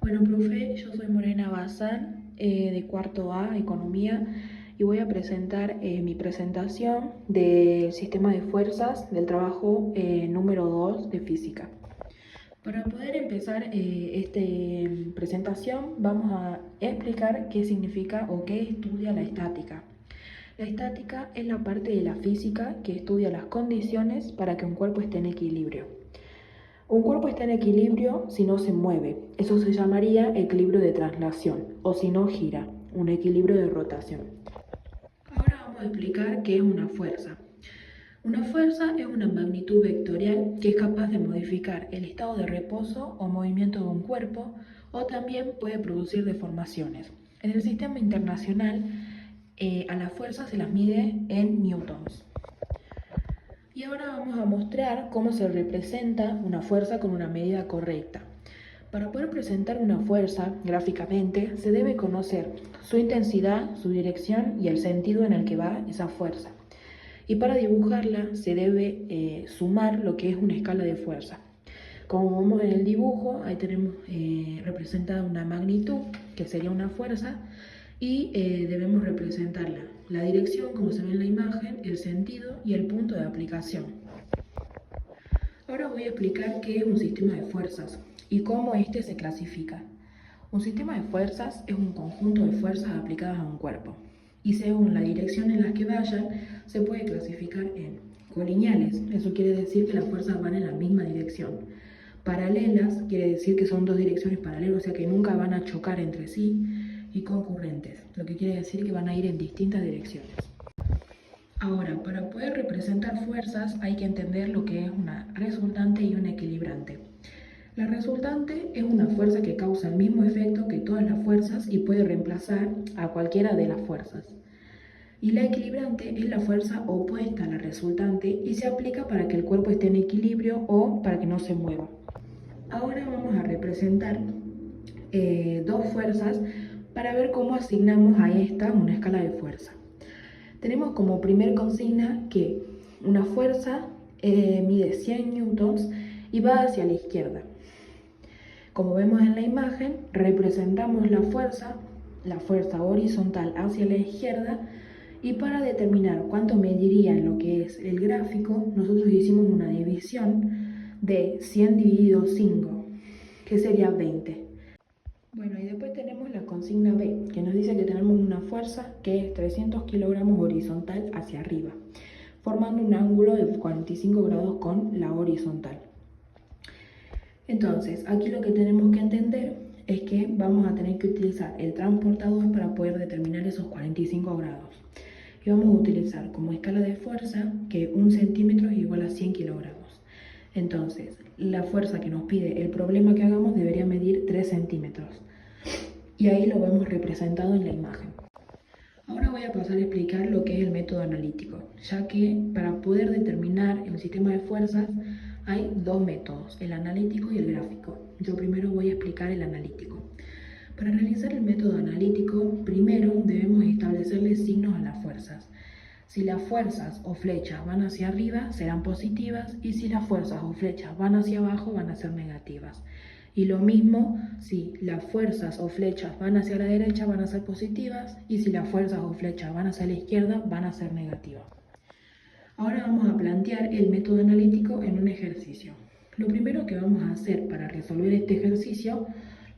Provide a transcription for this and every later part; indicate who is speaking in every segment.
Speaker 1: Bueno, profe, yo soy Morena Bazán, de cuarto A, Economía, y voy a presentar mi presentación del sistema de fuerzas del trabajo número 2 de física. Para poder empezar esta presentación, vamos a explicar qué significa o qué estudia la estática. La estática es la parte de la física que estudia las condiciones para que un cuerpo esté en equilibrio. Un cuerpo está en equilibrio si no se mueve. Eso se llamaría equilibrio de traslación, o si no gira, un equilibrio de rotación. Ahora vamos a explicar qué es una fuerza. Una fuerza es una magnitud vectorial que es capaz de modificar el estado de reposo o movimiento de un cuerpo, o también puede producir deformaciones. En el sistema internacional, a las fuerzas se las mide en newtons. Y ahora vamos a mostrar cómo se representa una fuerza con una medida correcta. Para poder presentar una fuerza gráficamente, se debe conocer su intensidad, su dirección y el sentido en el que va esa fuerza. Y para dibujarla se debe sumar lo que es una escala de fuerza. Como vemos en el dibujo, ahí tenemos representada una magnitud, que sería una fuerza, y debemos representarla. La dirección, como se ve en la imagen, el sentido y el punto de aplicación. Ahora voy a explicar qué es un sistema de fuerzas y cómo este se clasifica. Un sistema de fuerzas es un conjunto de fuerzas aplicadas a un cuerpo, y según la dirección en la que vayan, se puede clasificar en colineales. Eso quiere decir que las fuerzas van en la misma dirección. Paralelas quiere decir que son dos direcciones paralelas, o sea que nunca van a chocar entre sí. Y concurrentes, lo que quiere decir que van a ir en distintas direcciones. Ahora, para poder representar fuerzas hay que entender lo que es una resultante y una equilibrante. La resultante es una fuerza que causa el mismo efecto que todas las fuerzas y puede reemplazar a cualquiera de las fuerzas. Y la equilibrante es la fuerza opuesta a la resultante y se aplica para que el cuerpo esté en equilibrio o para que no se mueva. Ahora vamos a representar dos fuerzas para ver cómo asignamos a esta una escala de fuerza. Tenemos como primer consigna que una fuerza mide 100 newtons y va hacia la izquierda. Como vemos en la imagen, representamos la fuerza horizontal hacia la izquierda, y para determinar cuánto mediría en lo que es el gráfico, nosotros hicimos una división de 100 dividido 5, que sería 20. Bueno, y después tenemos la consigna B, que nos dice que tenemos una fuerza que es 300 kilogramos horizontal hacia arriba, formando un ángulo de 45 grados con la horizontal. Entonces, aquí lo que tenemos que entender es que vamos a tener que utilizar el transportador para poder determinar esos 45 grados. Y vamos a utilizar como escala de fuerza que 1 centímetro es igual a 100 kilogramos. Entonces, la fuerza que nos pide el problema que hagamos debería medir 3 centímetros. Y ahí lo vemos representado en la imagen. Ahora voy a pasar a explicar lo que es el método analítico, ya que para poder determinar el sistema de fuerzas hay dos métodos, el analítico y el gráfico. Yo primero voy a explicar el analítico. Para realizar el método analítico, primero debemos establecerle signos a las fuerzas. Si las fuerzas o flechas van hacia arriba, serán positivas, y si las fuerzas o flechas van hacia abajo, van a ser negativas. Y lo mismo, si las fuerzas o flechas van hacia la derecha, van a ser positivas, y si las fuerzas o flechas van hacia la izquierda, van a ser negativas. Ahora vamos a plantear el método analítico en un ejercicio. Lo primero que vamos a hacer para resolver este ejercicio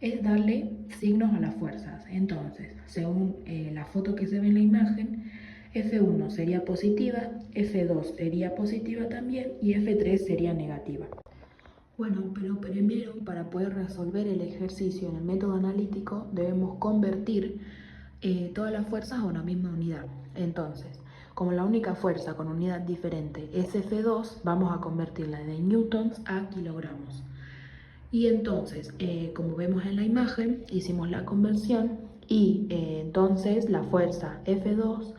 Speaker 1: es darle signos a las fuerzas. Entonces, según la foto que se ve en la imagen, F1 sería positiva, F2 sería positiva también y F3 sería negativa. Bueno, pero primero, para poder resolver el ejercicio en el método analítico, debemos convertir todas las fuerzas a una misma unidad. Entonces, como la única fuerza con unidad diferente es F2, vamos a convertirla de newtons a kilogramos. Y entonces, como vemos en la imagen, hicimos la conversión y entonces la fuerza F2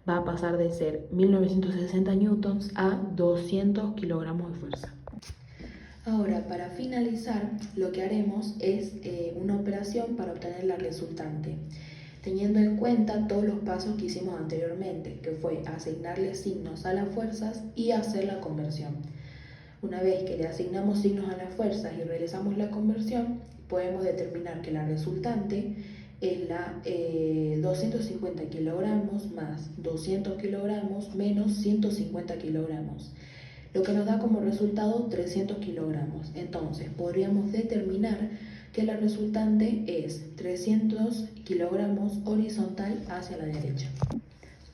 Speaker 1: va a pasar de ser 1960 newtons a 200 kilogramos de fuerza. Ahora, para finalizar, lo que haremos es una operación para obtener la resultante, teniendo en cuenta todos los pasos que hicimos anteriormente, que fue asignarle signos a las fuerzas y hacer la conversión. Una vez que le asignamos signos a las fuerzas y realizamos la conversión, podemos determinar que la resultante es la 250 kilogramos más 200 kilogramos menos 150 kilogramos, lo que nos da como resultado 300 kilogramos. Entonces podríamos determinar que la resultante es 300 kilogramos horizontal hacia la derecha.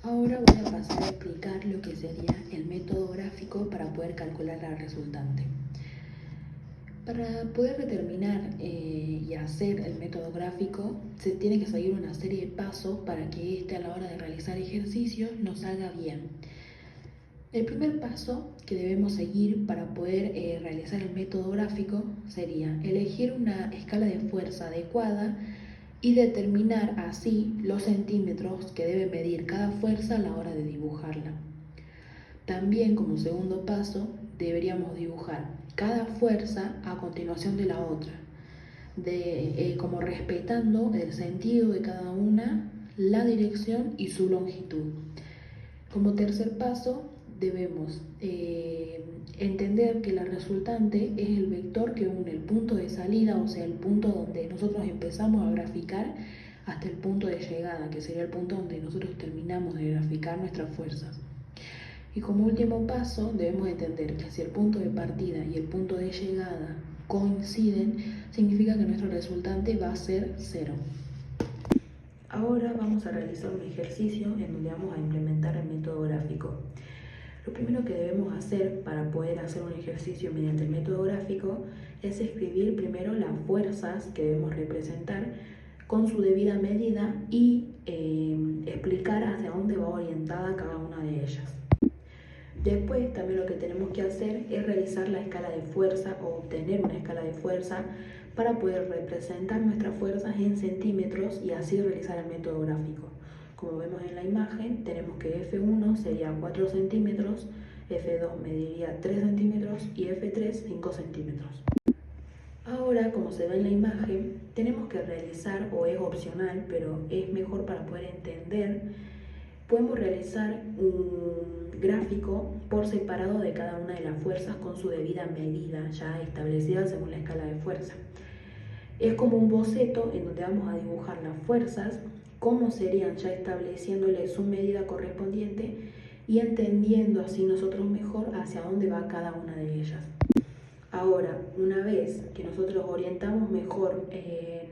Speaker 1: Ahora voy a pasar a explicar lo que sería el método gráfico para poder calcular la resultante. Para poder determinar y hacer el método gráfico, se tiene que seguir una serie de pasos para que a la hora de realizar ejercicios nos salga bien. El primer paso que debemos seguir para poder realizar el método gráfico sería elegir una escala de fuerza adecuada y determinar así los centímetros que debe medir cada fuerza a la hora de dibujarla. También, como segundo paso, deberíamos dibujar cada fuerza a continuación de la otra, como respetando el sentido de cada una, la dirección y su longitud. Como tercer paso, debemos entender que la resultante es el vector que une el punto de salida, o sea, el punto donde nosotros empezamos a graficar, hasta el punto de llegada, que sería el punto donde nosotros terminamos de graficar nuestras fuerzas. Y como último paso, debemos entender que si el punto de partida y el punto de llegada coinciden, significa que nuestro resultante va a ser 0. Ahora vamos a realizar un ejercicio en donde vamos a implementar el método gráfico. Lo primero que debemos hacer para poder hacer un ejercicio mediante el método gráfico es escribir primero las fuerzas que debemos representar con su debida medida y explicar hacia dónde va orientada cada una de ellas. Después también lo que tenemos que hacer es realizar la escala de fuerza o obtener una escala de fuerza para poder representar nuestras fuerzas en centímetros y así realizar el método gráfico. Como vemos en la imagen, tenemos que F1 sería 4 centímetros, F2 mediría 3 centímetros y F3 5 centímetros. Ahora, como se ve en la imagen, tenemos que realizar, o es opcional, pero es mejor para poder entender, podemos realizar un gráfico por separado de cada una de las fuerzas con su debida medida ya establecida según la escala de fuerza. Es como un boceto en donde vamos a dibujar las fuerzas, cómo serían ya estableciéndole su medida correspondiente y entendiendo así nosotros mejor hacia dónde va cada una de ellas. Ahora, una vez que nosotros nos orientamos mejor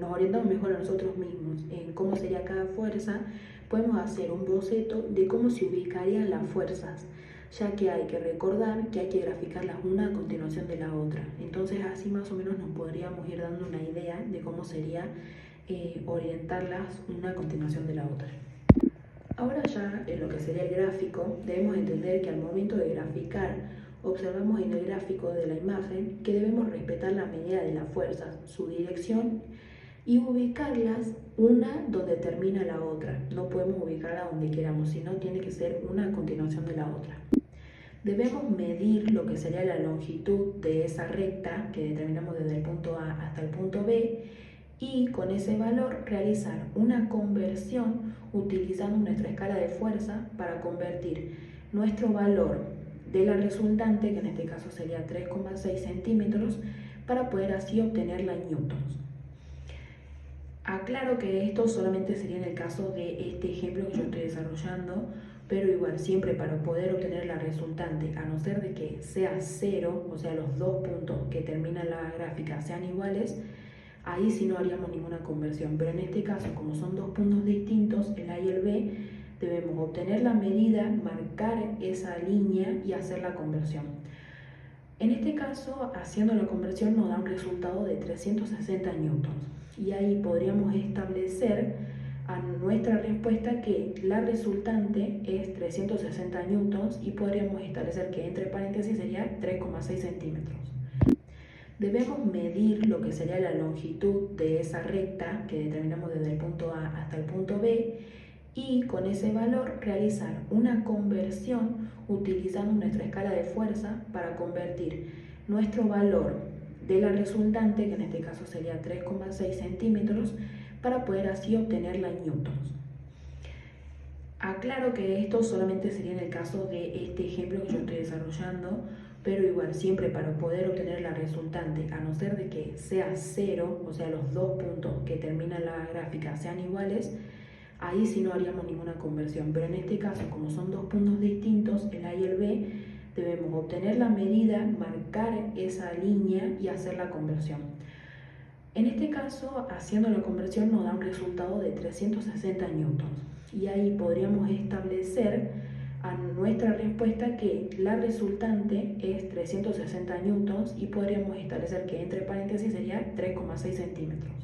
Speaker 1: a nosotros mismos en cómo sería cada fuerza, podemos hacer un boceto de cómo se ubicarían las fuerzas, ya que hay que recordar que hay que graficarlas una a continuación de la otra. Entonces así más o menos nos podríamos ir dando una idea de cómo sería orientarlas una a continuación de la otra. Ahora ya en lo que sería el gráfico, debemos entender que al momento de graficar, observamos en el gráfico de la imagen que debemos respetar la medida de las fuerzas, su dirección y ubicarlas una donde termina la otra. No podemos ubicarla donde queramos, sino tiene que ser una a continuación de la otra. Debemos medir lo que sería la longitud de esa recta que determinamos desde el punto A hasta el punto B y con ese valor realizar una conversión utilizando nuestra escala de fuerza para convertir nuestro valor de la resultante, que en este caso sería 3,6 centímetros, para poder así obtenerla en newtons. Aclaro que esto solamente sería en el caso de este ejemplo que yo estoy desarrollando, pero igual siempre para poder obtener la resultante, a no ser de que sea 0, o sea los dos puntos que terminan la gráfica sean iguales, ahí sí no haríamos ninguna conversión. Pero en este caso, como son dos puntos distintos, el A y el B, debemos obtener la medida, marcar esa línea y hacer la conversión. En este caso, haciendo la conversión nos da un resultado de 360 newtons. Y ahí podríamos establecer a nuestra respuesta que la resultante es 360 newtons y podríamos establecer que entre paréntesis sería 3,6 centímetros. Debemos medir lo que sería la longitud de esa recta que determinamos desde el punto A hasta el punto B y con ese valor realizar una conversión utilizando nuestra escala de fuerza para convertir nuestro valor de la resultante, que en este caso sería 3,6 centímetros, para poder así obtenerla en newtons. Aclaro que esto solamente sería en el caso de este ejemplo que yo estoy desarrollando, pero igual siempre para poder obtener la resultante, a no ser de que sea cero, o sea los dos puntos que terminan la gráfica sean iguales, ahí sí no haríamos ninguna conversión. Pero en este caso, como son dos puntos distintos, el A y el B, debemos obtener la medida, marcar esa línea y hacer la conversión. En este caso, haciendo la conversión nos da un resultado de 360 newtons. Y ahí podríamos establecer a nuestra respuesta que la resultante es 360 newtons y podríamos establecer que entre paréntesis sería 3,6 centímetros.